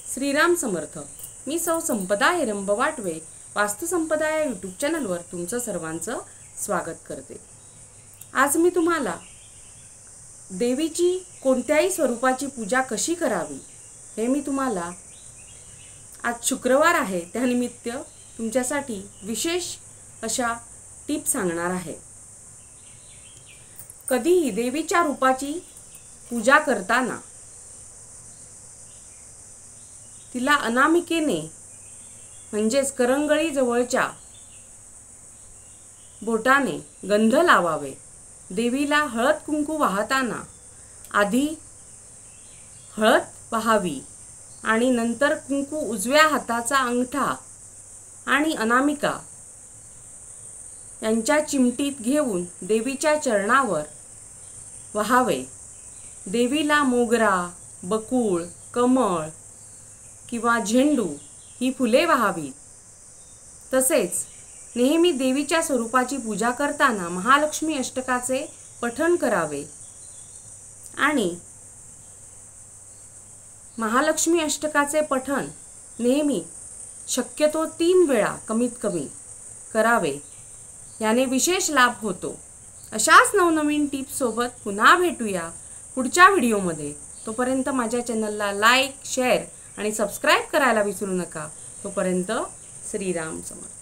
श्रीराम समर्थ। मी सौ संपदा हेरंब वाटवे वास्तुसंपदा या यूट्यूब चॅनलवर तुमचं सर्वांचं स्वागत करते। आज मी तुम्हाला देवीची कोणत्याही स्वरूपाची पूजा कशी करावी हे मी तुम्हाला आज शुक्रवार आहे त्यानिमित्त तुमच्यासाठी विशेष अशा टिप्स सांगणार आहे। कधीही देवीच्या रूपाची पूजा करताना तिला अनामिकेने म्हणजेच करंगळी जवळच्या बोटाने गंध लावावे। देवीला हळद कुंकू वाहताना आधी हळद वाहावी आणि नंतर कुंकू उजव्या हाताचा अंगठा आणि अनामिका यांच्या चिमटीत घेऊन देवीच्या चरणावर वाहावे। देवीला मोगरा, बकुळ, कमळ किंवा झेंडू ही फुले वाहावी। तसेच नेहमी देवीच्या स्वरूपाची पूजा करताना महालक्ष्मी अष्टकाचे पठण करावे आणि महालक्ष्मी अष्टकाचे पठण नेहमी शक्यतो 3 वेळा कमीत कमी करावे। याने विशेष लाभ होतो। अशाच नवनवीन टिप्स सोबत पुन्हा भेटूया पुढच्या व्हिडिओमध्ये। तोपर्यंत माझ्या चॅनलला लाईक, शेअर आणि सबस्क्राइब करायला विसरू नका। तोपर्यंत श्रीराम समर्थ।